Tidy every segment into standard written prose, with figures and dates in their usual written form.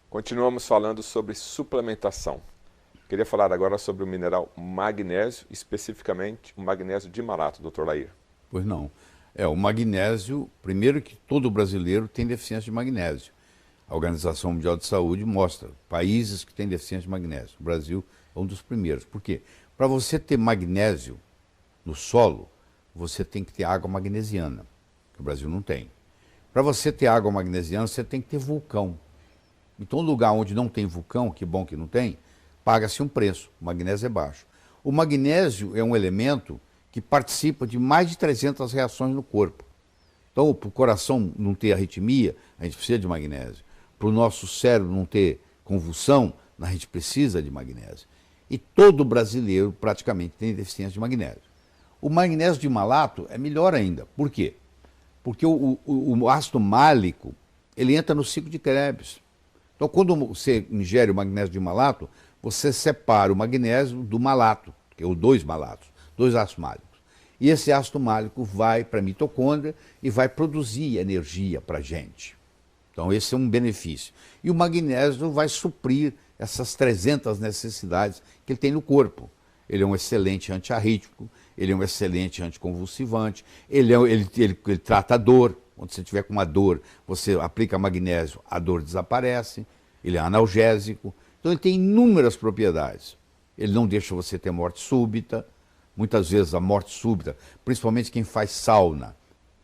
Continuamos falando sobre suplementação. Queria falar agora sobre o mineral magnésio, especificamente o magnésio de malato, Dr. Lair. Pois não. O magnésio, primeiro que todo brasileiro tem deficiência de magnésio. A Organização Mundial de Saúde mostra países que têm deficiência de magnésio. O Brasil é um dos primeiros. Por quê? Para você ter magnésio no solo, você tem que ter água magnesiana, que o Brasil não tem. Para você ter água magnesiana, você tem que ter vulcão. Então, lugar onde não tem vulcão, que bom que não tem, paga-se um preço. O magnésio é baixo. O magnésio é um elemento que participa de mais de 300 reações no corpo. Então, para o coração não ter arritmia, a gente precisa de magnésio. Para o nosso cérebro não ter convulsão, a gente precisa de magnésio. E todo brasileiro praticamente tem deficiência de magnésio. O magnésio de malato é melhor ainda. Por quê? Porque o ácido málico, ele entra no ciclo de Krebs. Então, quando você ingere o magnésio de malato, você separa o magnésio do malato, que é os dois malatos, dois ácidos málicos. E esse ácido málico vai para a mitocôndria e vai produzir energia para a gente. Então, esse é um benefício. E o magnésio vai suprir essas 300 necessidades que ele tem no corpo. Ele é um excelente antiarrítmico, ele é um excelente anticonvulsivante, ele trata a dor. Quando você tiver com uma dor, você aplica magnésio, a dor desaparece, ele é analgésico. Então ele tem inúmeras propriedades. Ele não deixa você ter morte súbita. Muitas vezes a morte súbita, principalmente quem faz sauna,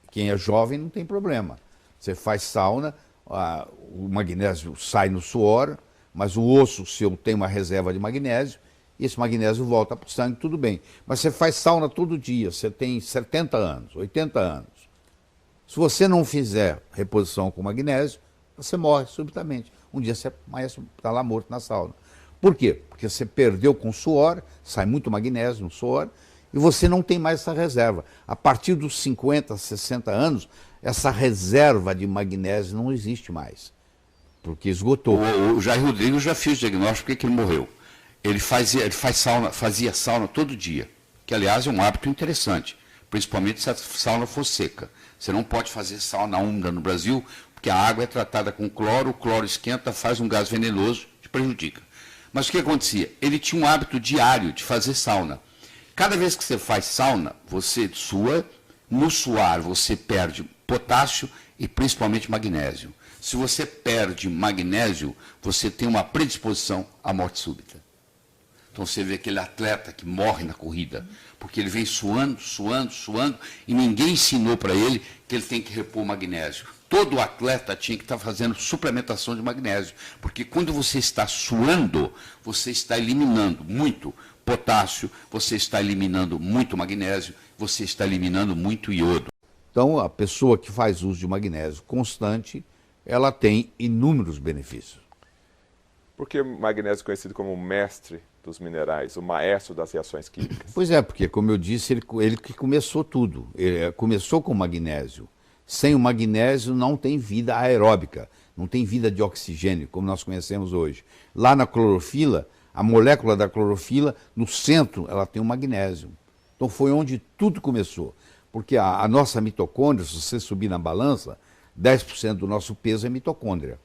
quem é jovem não tem problema. Você faz sauna, o magnésio sai no suor, mas o osso seu tem uma reserva de magnésio, e esse magnésio volta para o sangue, tudo bem. Mas você faz sauna todo dia, você tem 70 anos, 80 anos. Se você não fizer reposição com magnésio, você morre subitamente. Um dia você está lá morto na sauna. Por quê? Porque você perdeu com suor, sai muito magnésio no suor, e você não tem mais essa reserva. A partir dos 50, 60 anos, essa reserva de magnésio não existe mais, porque esgotou. O Jair Rodrigues já fez o diagnóstico porque ele morreu. Ele fazia sauna todo dia, que aliás é um hábito interessante, principalmente se a sauna for seca. Você não pode fazer sauna úmida no Brasil, porque a água é tratada com cloro, o cloro esquenta, faz um gás venenoso, te prejudica. Mas o que acontecia? Ele tinha um hábito diário de fazer sauna. Cada vez que você faz sauna, você sua, no suar você perde potássio e principalmente magnésio. Se você perde magnésio, você tem uma predisposição à morte súbita. Então você vê aquele atleta que morre na corrida, porque ele vem suando, suando, suando, e ninguém ensinou para ele que ele tem que repor magnésio. Todo atleta tinha que estar fazendo suplementação de magnésio, porque quando você está suando, você está eliminando muito potássio, você está eliminando muito magnésio, você está eliminando muito iodo. Então, a pessoa que faz uso de magnésio constante, ela tem inúmeros benefícios. Por que o magnésio é conhecido como o mestre dos minerais, o maestro das reações químicas? Pois é, porque, como eu disse, ele que começou tudo. Ele começou com o magnésio. Sem o magnésio não tem vida aeróbica, não tem vida de oxigênio, como nós conhecemos hoje. Lá na clorofila, a molécula da clorofila, no centro, ela tem o magnésio. Então foi onde tudo começou. Porque a nossa mitocôndria, se você subir na balança, 10% do nosso peso é mitocôndria.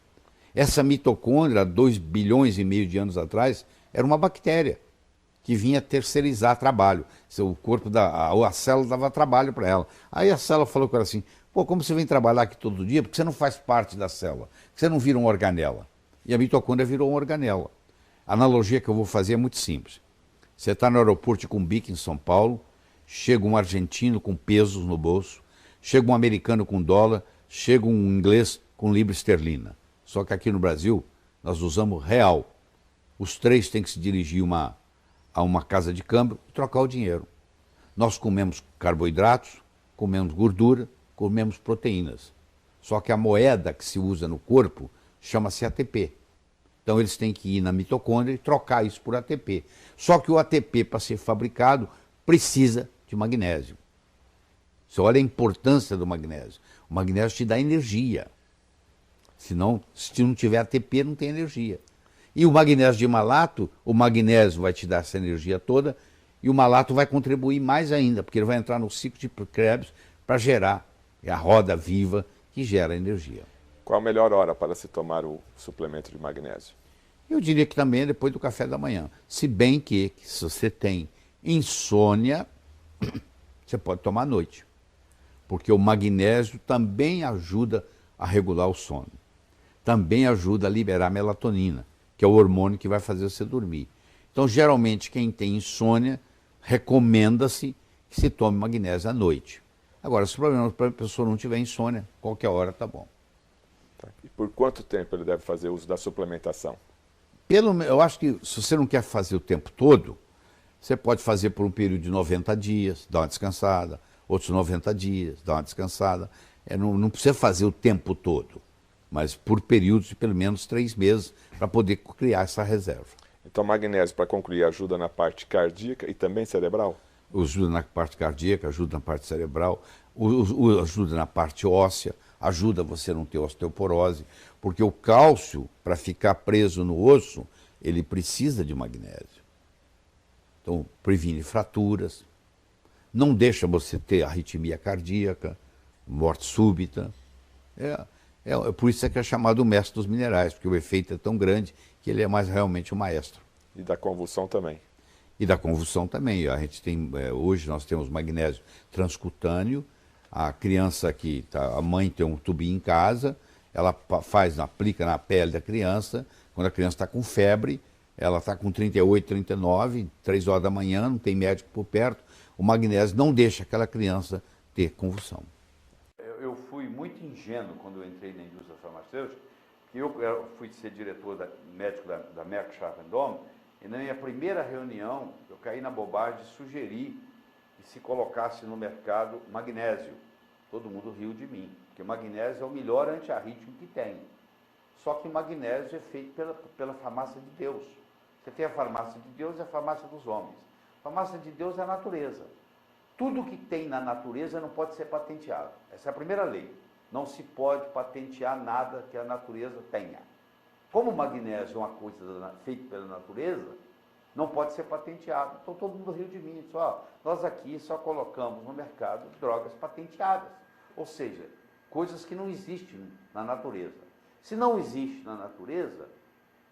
Essa mitocôndria, 2 bilhões e meio de anos atrás, era uma bactéria que vinha terceirizar trabalho. O corpo a célula dava trabalho para ela. Aí a célula falou com ela assim: pô, como você vem trabalhar aqui todo dia? Porque você não faz parte da célula, você não vira uma organela. E a mitocôndria virou uma organela. A analogia que eu vou fazer é muito simples. Você está no aeroporto de Cumbica, em São Paulo, chega um argentino com pesos no bolso, chega um americano com dólar, chega um inglês com libra esterlina. Só que aqui no Brasil, nós usamos real. Os três têm que se dirigir a uma casa de câmbio e trocar o dinheiro. Nós comemos carboidratos, comemos gordura, comemos proteínas. Só que a moeda que se usa no corpo chama-se ATP. Então eles têm que ir na mitocôndria e trocar isso por ATP. Só que o ATP, para ser fabricado, precisa de magnésio. Você olha a importância do magnésio. O magnésio te dá energia. Senão, se não tiver ATP, não tem energia. E o magnésio de malato, o magnésio vai te dar essa energia toda, e o malato vai contribuir mais ainda, porque ele vai entrar no ciclo de Krebs para gerar a roda viva que gera energia. Qual a melhor hora para se tomar o suplemento de magnésio? Eu diria que também é depois do café da manhã. Se bem que se você tem insônia, você pode tomar à noite. Porque o magnésio também ajuda a regular o sono. Também ajuda a liberar melatonina, que é o hormônio que vai fazer você dormir. Então, geralmente, quem tem insônia, recomenda-se que se tome magnésio à noite. Agora, se o problema para a pessoa não tiver insônia, qualquer hora tá bom. Tá. E por quanto tempo ele deve fazer uso da suplementação? Eu acho que se você não quer fazer o tempo todo, você pode fazer por um período de 90 dias, dar uma descansada, outros 90 dias, dar uma descansada. Não precisa fazer o tempo todo, mas por períodos de pelo menos 3 meses para poder criar essa reserva. Então, magnésio, para concluir, ajuda na parte cardíaca e também cerebral? Ajuda na parte cardíaca, ajuda na parte cerebral, ajuda na parte óssea, ajuda você a não ter osteoporose, porque o cálcio, para ficar preso no osso, ele precisa de magnésio. Então, previne fraturas, não deixa você ter arritmia cardíaca, morte súbita. Por isso é que é chamado o mestre dos minerais, porque o efeito é tão grande que ele é mais realmente o maestro. E da convulsão também? E da convulsão também. A gente tem, hoje nós temos magnésio transcutâneo. A criança a mãe tem um tubinho em casa, ela aplica na pele da criança. Quando a criança está com febre, ela está com 38, 39, 3 horas da manhã, não tem médico por perto. O magnésio não deixa aquela criança ter convulsão. Eu fui muito ingênuo quando eu entrei na indústria farmacêutica, que eu fui ser diretor médico da Merck Sharp & Dohme, e na minha primeira reunião eu caí na bobagem de sugerir que se colocasse no mercado magnésio. Todo mundo riu de mim, porque o magnésio é o melhor antiarrítmico que tem. Só que o magnésio é feito pela farmácia de Deus. Você tem a farmácia de Deus e a farmácia dos homens. A farmácia de Deus é a natureza. Tudo que tem na natureza não pode ser patenteado. Essa é a primeira lei. Não se pode patentear nada que a natureza tenha. Como o magnésio é uma coisa feita pela natureza, não pode ser patenteado. Então todo mundo riu de mim. Disse, nós aqui só colocamos no mercado drogas patenteadas. Ou seja, coisas que não existem na natureza. Se não existe na natureza,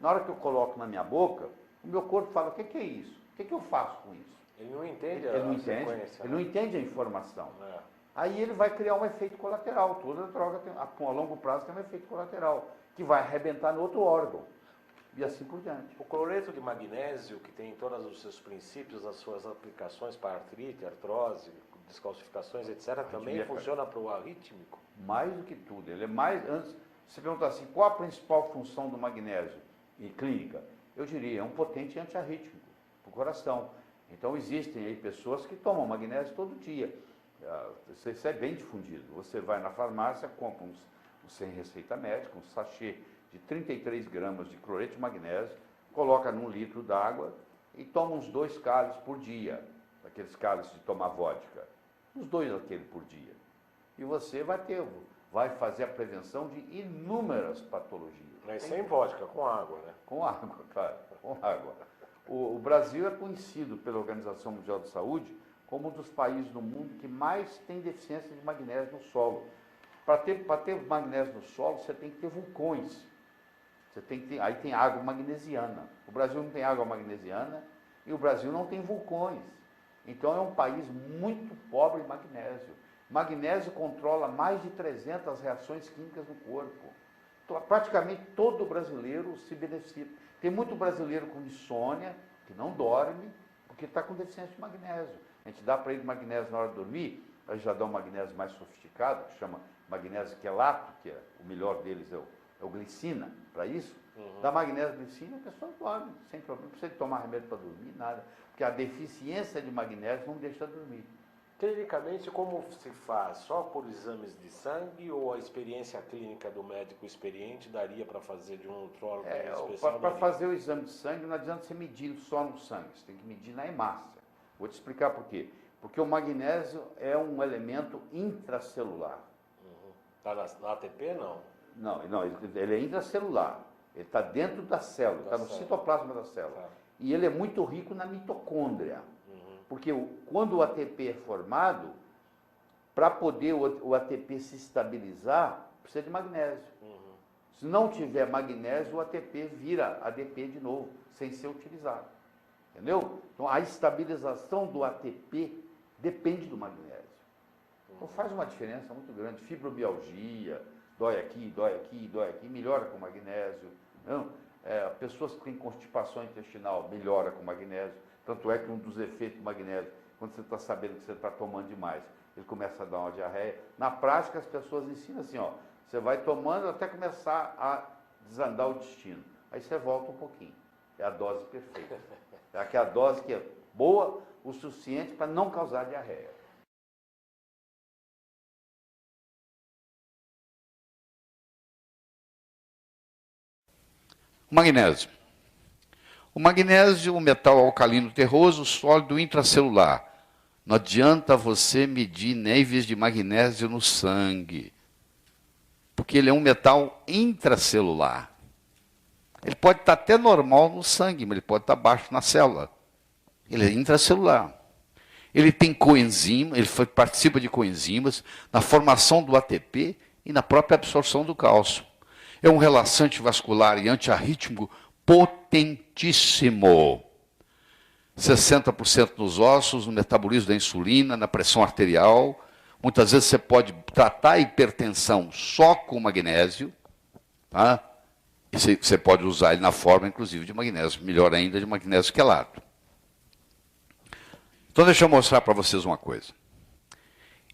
na hora que eu coloco na minha boca, o meu corpo fala, o que é isso? O que eu faço com isso? Ele não entende Ele não entende a informação. Aí ele vai criar um efeito colateral. Toda droga, a longo prazo, tem um efeito colateral, que vai arrebentar no outro órgão. E assim por diante. O cloreto de magnésio, que tem todos os seus princípios, as suas aplicações para artrite, artrose, descalcificações, etc., também funciona para o arrítmico? Mais do que tudo. Ele é mais... Antes, você pergunta assim, qual a principal função do magnésio em clínica? Eu diria, é um potente antiarrítmico para o coração. Então existem aí pessoas que tomam magnésio todo dia. Isso é bem difundido. Você vai na farmácia, compra sem receita médica, um sachê de 33 gramas de cloreto de magnésio, coloca num litro d'água e toma uns 2 cálices por dia, aqueles cálices de tomar vodka, uns 2 daquele por dia. E você vai fazer a prevenção de inúmeras patologias. Mas sem vodka, com água, né? Com água, claro, com água. O Brasil é conhecido pela Organização Mundial de Saúde como um dos países do mundo que mais tem deficiência de magnésio no solo. Para ter magnésio no solo, você tem que ter vulcões. Aí tem água magnesiana. O Brasil não tem água magnesiana e o Brasil não tem vulcões. Então é um país muito pobre em magnésio. Magnésio controla mais de 300 reações químicas no corpo. Então, praticamente todo brasileiro se beneficia. Tem muito brasileiro com insônia, que não dorme, porque está com deficiência de magnésio. A gente dá para ele magnésio na hora de dormir, a gente já dá um magnésio mais sofisticado, que chama magnésio quelato, que é o melhor deles é o glicina, para isso. Dá magnésio glicina, a pessoa dorme, sem problema, não precisa tomar remédio para dormir, nada. Porque a deficiência de magnésio não deixa dormir. Clinicamente, como se faz? Só por exames de sangue ou a experiência clínica do médico experiente daria para fazer de um nutrólogo especial? Para fazer o exame de sangue, não adianta você medir só no sangue, você tem que medir na hemácia. Vou te explicar por quê. Porque o magnésio é um elemento intracelular. Está na ATP, não? Não, ele é intracelular. Ele está dentro da célula, está no citoplasma da célula. Tá. E ele é muito rico na mitocôndria. Porque quando o ATP é formado, para poder o ATP se estabilizar, precisa de magnésio. Se não tiver magnésio, o ATP vira ADP de novo, sem ser utilizado. Entendeu? Então, a estabilização do ATP depende do magnésio. Então, faz uma diferença muito grande. Fibromialgia, dói aqui, dói aqui, dói aqui, melhora com magnésio. Não? Pessoas que têm constipação intestinal, melhora com magnésio. Tanto é que um dos efeitos do magnésio, quando você está sabendo que você está tomando demais, ele começa a dar uma diarreia. Na prática, as pessoas ensinam assim, ó, você vai tomando até começar a desandar o intestino. Aí você volta um pouquinho. É a dose perfeita. É aquela dose que é boa o suficiente para não causar diarreia. O magnésio. O magnésio, um metal alcalino terroso, sólido intracelular. Não adianta você medir níveis de magnésio no sangue, porque ele é um metal intracelular. Ele pode estar até normal no sangue, mas ele pode estar baixo na célula. Ele é intracelular. Ele tem coenzima, ele participa de coenzimas na formação do ATP e na própria absorção do cálcio. É um relaxante vascular e antiarrítmico potentíssimo. 60% nos ossos, no metabolismo da insulina, na pressão arterial. Muitas vezes você pode tratar a hipertensão só com magnésio, tá? E você pode usar ele na forma, inclusive, de magnésio, melhor ainda, de magnésio quelato. Então, deixa eu mostrar para vocês uma coisa.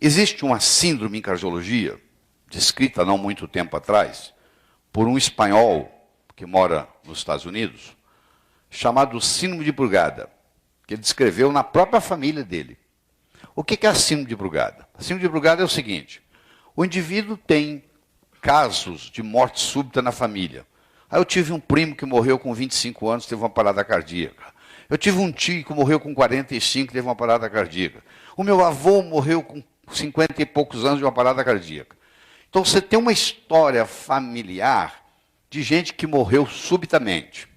Existe uma síndrome em cardiologia, descrita há não muito tempo atrás, por um espanhol que mora nos Estados Unidos, chamado síndrome de Brugada, que ele descreveu na própria família dele. O que é a síndrome de Brugada? A síndrome de Brugada é o seguinte: o indivíduo tem casos de morte súbita na família. Aí eu tive um primo que morreu com 25 anos, teve uma parada cardíaca. Eu tive um tio que morreu com 45, teve uma parada cardíaca. O meu avô morreu com 50 e poucos anos de uma parada cardíaca. Então você tem uma história familiar de gente que morreu subitamente.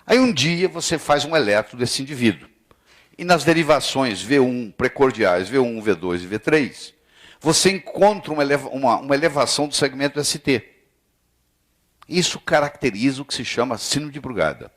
Aí um dia você faz um eletro desse indivíduo. E nas derivações V1 precordiais, V1, V2 e V3, você encontra uma elevação do segmento ST. Isso caracteriza o que se chama síndrome de Brugada.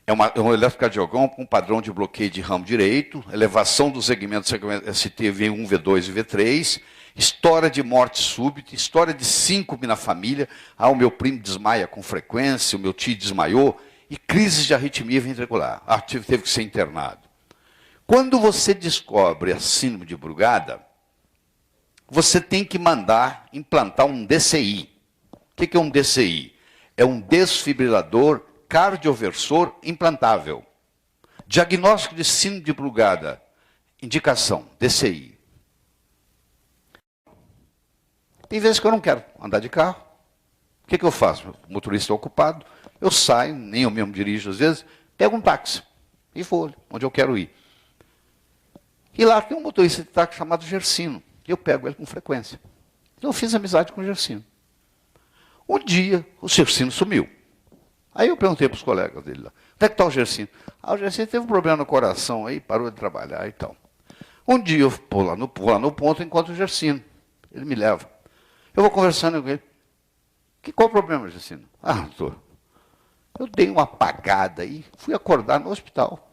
É um eletrocardiograma com um padrão de bloqueio de ramo direito, elevação do segmento ST V1, V2 e V3, história de morte súbita, história de síncope na família. O meu primo desmaia com frequência, o meu tio desmaiou, e crises de arritmia ventricular. Teve que ser internado. Quando você descobre a síndrome de Brugada, você tem que mandar implantar um DCI. O que é um DCI? É um desfibrilador cardioversor implantável. Diagnóstico de síndrome de Brugada. Indicação, DCI. Tem vezes que eu não quero andar de carro. O que eu faço? O motorista é ocupado. Eu saio, nem eu mesmo dirijo às vezes, pego um táxi e vou onde eu quero ir. E lá tem um motorista de táxi chamado Gersino. Eu pego ele com frequência. Eu fiz amizade com o Gersino. Um dia, o Gersino sumiu. Aí eu perguntei para os colegas dele lá, onde é que está o Gersino? O Gersino teve um problema no coração aí, parou de trabalhar e tal. Um dia eu vou lá no ponto e encontro o Gersino. Ele me leva. Eu vou conversando com ele. Qual o problema, Gersino? Doutor, eu dei uma apagada aí, fui acordar no hospital.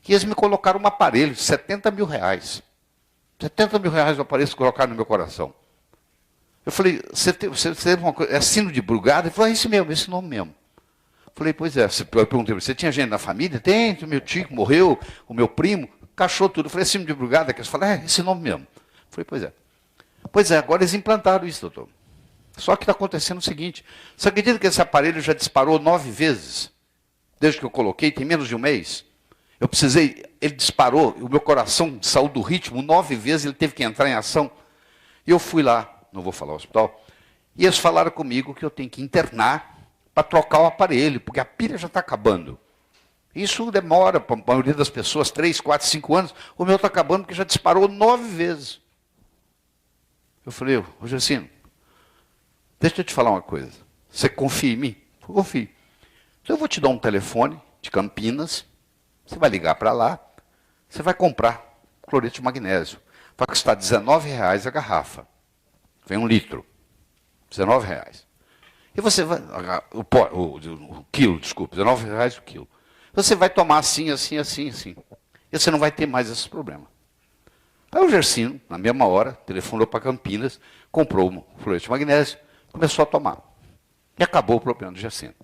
E eles me colocaram um aparelho de 70 mil reais. 70 mil reais o aparelho que colocaram no meu coração. Eu falei, você teve uma coisa, é síndrome de Brugada? Ele falou, isso mesmo, esse nome mesmo. Eu falei, pois é. Eu perguntei, você tinha gente na família? Tem, o meu tio morreu, o meu primo, cachou tudo. Eu falei, síndrome de Brugada? Eles falaram, esse nome mesmo. Eu falei, pois é. Pois é, agora eles implantaram isso, doutor. Só que está acontecendo o seguinte, você acredita que esse aparelho já disparou 9 vezes? Desde que eu coloquei, tem menos de um mês. Eu precisei, ele disparou, o meu coração saiu do ritmo 9 vezes, ele teve que entrar em ação. E eu fui lá, não vou falar o hospital, e eles falaram comigo que eu tenho que internar para trocar o aparelho, porque a pilha já está acabando. Isso demora, para a maioria das pessoas, 3, 4, 5 anos. O meu está acabando porque já disparou 9 vezes. Eu falei, Gersino, deixa eu te falar uma coisa. Você confia em mim? Eu confio. Então eu vou te dar um telefone de Campinas, você vai ligar para lá, você vai comprar cloreto de magnésio. Vai custar R$19 a garrafa. Vem 1 litro. R$19. E você vai, o quilo, desculpa, R$19 o quilo. Você vai tomar assim, assim, assim, assim. E você não vai ter mais esses problemas. Aí o Gersino, na mesma hora, telefonou para Campinas, comprou um fluoreto de magnésio, começou a tomar. E acabou o problema do Gersino.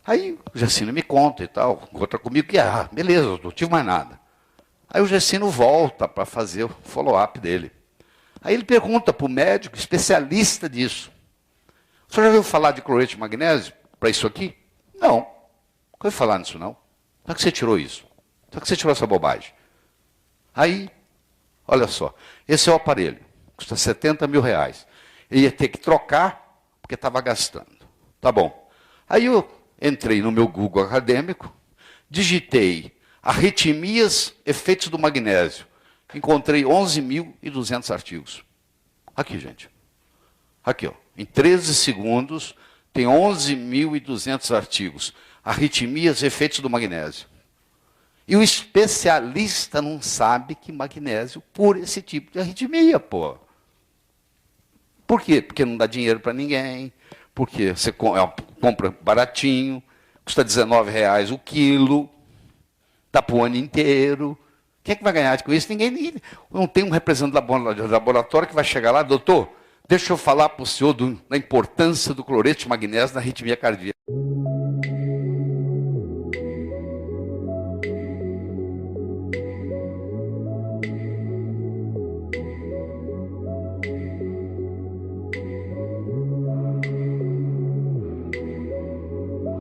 Aí o Gersino me conta e tal, encontra comigo que, beleza, eu não tive mais nada. Aí o Gersino volta para fazer o follow-up dele. Aí ele pergunta para o médico especialista disso. O senhor já ouviu falar de cloreto de magnésio para isso aqui? Não. Não ouviu falar nisso, não. Como é que você tirou isso? Como é que você tirou essa bobagem? Aí, olha só, esse é o aparelho, custa R$70 mil. Ele ia ter que trocar, porque estava gastando. Tá bom. Aí eu entrei no meu Google acadêmico, digitei arritmias, efeitos do magnésio. Encontrei 11.200 artigos. Aqui, gente. Aqui, ó. Em 13 segundos, tem 11.200 artigos. Arritmias, efeitos do magnésio. E o especialista não sabe que magnésio cura esse tipo de arritmia, pô. Por quê? Porque não dá dinheiro para ninguém, porque você compra baratinho, custa R$19 o quilo, está para o ano inteiro. Quem é que vai ganhar com isso? Ninguém. Não tem um representante do laboratório que vai chegar lá, doutor, deixa eu falar para o senhor da importância do cloreto de magnésio na arritmia cardíaca.